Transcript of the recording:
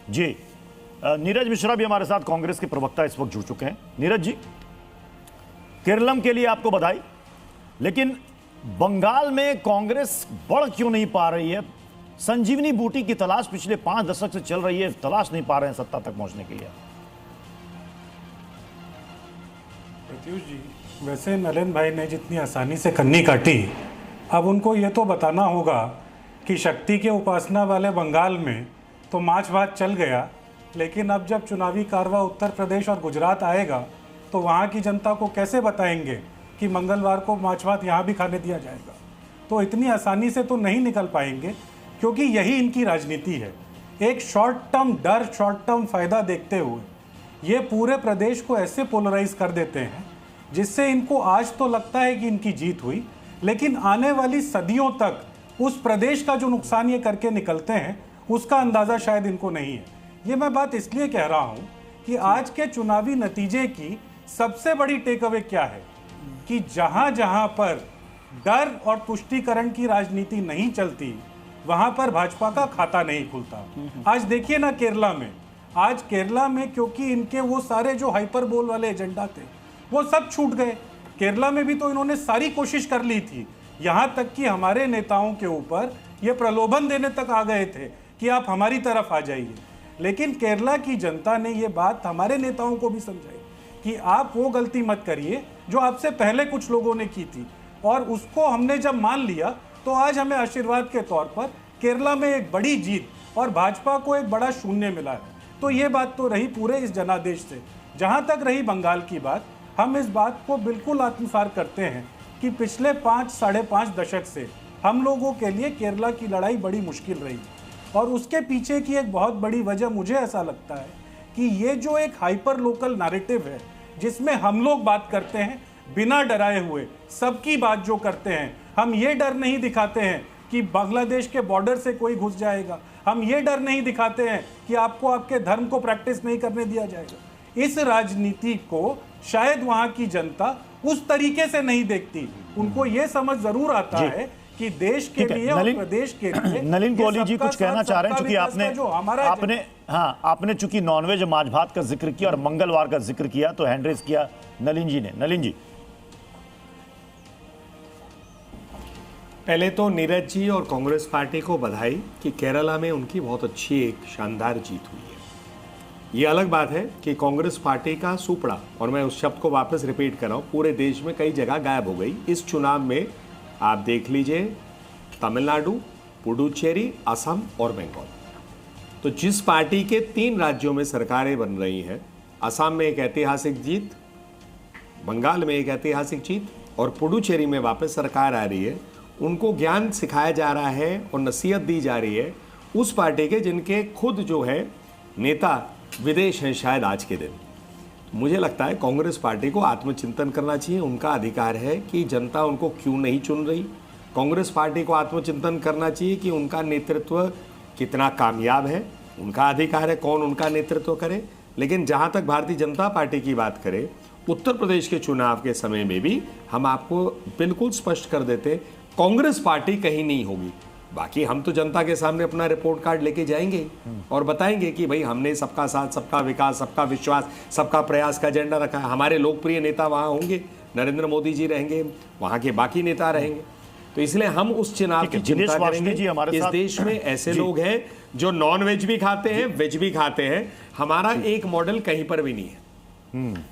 जी नीरज मिश्रा भी हमारे साथ, कांग्रेस के प्रवक्ता इस वक्त जुड़ चुके हैं। नीरज जी, केरलम के लिए आपको बधाई, लेकिन बंगाल में कांग्रेस बढ़ क्यों नहीं पा रही है? संजीवनी बूटी की तलाश पिछले 5 दशक से चल रही है, तलाश नहीं पा रहे हैं सत्ता तक पहुंचने के लिए। प्रत्युष जी, वैसे नलिन भाई ने जितनी आसानी से कन्नी काटी, अब उनको ये तो बताना होगा कि शक्ति के उपासना वाले बंगाल में तो माछ भात चल गया, लेकिन अब जब चुनावी कारवा उत्तर प्रदेश और गुजरात आएगा तो वहाँ की जनता को कैसे बताएंगे कि मंगलवार को माछ भात यहाँ भी खाने दिया जाएगा। तो इतनी आसानी से तो नहीं निकल पाएंगे, क्योंकि यही इनकी राजनीति है। एक शॉर्ट टर्म डर, शॉर्ट टर्म फायदा देखते हुए ये पूरे प्रदेश को ऐसे पोलराइज कर देते हैं जिससे इनको आज तो लगता है कि इनकी जीत हुई, लेकिन आने वाली सदियों तक उस प्रदेश का जो नुकसान ये करके निकलते हैं उसका अंदाज़ा शायद इनको नहीं है। ये मैं बात इसलिए कह रहा हूँ कि आज के चुनावी नतीजे की सबसे बड़ी टेक अवे क्या है कि जहाँ जहाँ पर डर और तुष्टीकरण की राजनीति नहीं चलती वहाँ पर भाजपा का खाता नहीं खुलता। आज देखिए ना केरला में, आज केरला में क्योंकि इनके वो सारे जो हाइपरबोल वाले एजेंडा थे वो सब छूट गए। केरला में भी तो इन्होंने सारी कोशिश कर ली थी, यहाँ तक कि हमारे नेताओं के ऊपर ये प्रलोभन देने तक आ गए थे कि आप हमारी तरफ आ जाइए। लेकिन केरला की जनता ने ये बात हमारे नेताओं को भी समझाई कि आप वो गलती मत करिए जो आपसे पहले कुछ लोगों ने की थी, और उसको हमने जब मान लिया तो आज हमें आशीर्वाद के तौर पर केरला में एक बड़ी जीत और भाजपा को एक बड़ा शून्य मिला है। तो ये बात तो रही पूरे इस जनादेश से। जहाँ तक रही बंगाल की बात, हम इस बात को बिल्कुल आत्मसात करते हैं कि पिछले 5-5.5 दशक से हम लोगों के लिए केरला की लड़ाई बड़ी मुश्किल रही, और उसके पीछे की एक बहुत बड़ी वजह मुझे ऐसा लगता है कि ये जो एक हाइपर लोकल नैरेटिव है जिसमें हम लोग बात करते हैं बिना डराए हुए, सबकी बात जो करते हैं, हम ये डर नहीं दिखाते हैं कि बांग्लादेश के बॉर्डर से कोई घुस जाएगा, हम ये डर नहीं दिखाते हैं कि आपको आपके धर्म को प्रैक्टिस नहीं करने दिया जाएगा। इस राजनीति को शायद वहाँ की जनता उस तरीके से नहीं देखती। उनको ये समझ जरूर आता है कि देश के लिए और प्रदेश के लिए। नलिन कोहली जी कुछ कहना चाह रहे हैं, चूंकि आपने चूंकि नॉनवेज माछ भात का जिक्र किया और मंगलवार का जिक्र किया तो हैंड रेज किया नलिन जी ने। नलिन जी, पहले तो नीरज जी और कांग्रेस पार्टी को बधाई कि केरला में उनकी बहुत अच्छी एक शानदार जीत हुई है। ये अलग बात है कि कांग्रेस पार्टी का सुपड़ा, और मैं उस शब्द को वापस रिपीट कर रहा हूँ, पूरे देश में कई जगह गायब हो गई। इस चुनाव में आप देख लीजिए तमिलनाडु, पुडुचेरी, असम और बंगाल। तो जिस पार्टी के 3 राज्यों में सरकारें बन रही हैं, असम में एक ऐतिहासिक जीत, बंगाल में एक ऐतिहासिक जीत और पुडुचेरी में वापस सरकार आ रही है, उनको ज्ञान सिखाया जा रहा है और नसीहत दी जा रही है उस पार्टी के जिनके खुद जो है नेता विदेश हैं शायद आज के दिन। मुझे लगता है कांग्रेस पार्टी को आत्मचिंतन करना चाहिए। उनका अधिकार है कि जनता उनको क्यों नहीं चुन रही। कांग्रेस पार्टी को आत्मचिंतन करना चाहिए कि उनका नेतृत्व कितना कामयाब है। उनका अधिकार है कौन उनका नेतृत्व करे। लेकिन जहां तक भारतीय जनता पार्टी की बात करें, उत्तर प्रदेश के चुनाव के समय में भी हम आपको बिल्कुल स्पष्ट कर देते, कांग्रेस पार्टी कहीं नहीं होगी। बाकी हम तो जनता के सामने अपना रिपोर्ट कार्ड लेके जाएंगे और बताएंगे कि भाई हमने सबका साथ, सबका विकास, सबका विश्वास, सबका प्रयास का एजेंडा रखा है। हमारे लोकप्रिय नेता वहाँ होंगे, नरेंद्र मोदी जी रहेंगे, वहाँ के बाकी नेता रहेंगे। तो इसलिए हम उस चुनाव की चिंता करेंगे। इस देश में ऐसे लोग हैं जो नॉन वेज भी खाते हैं, वेज भी खाते हैं। हमारा एक मॉडल कहीं पर भी नहीं है।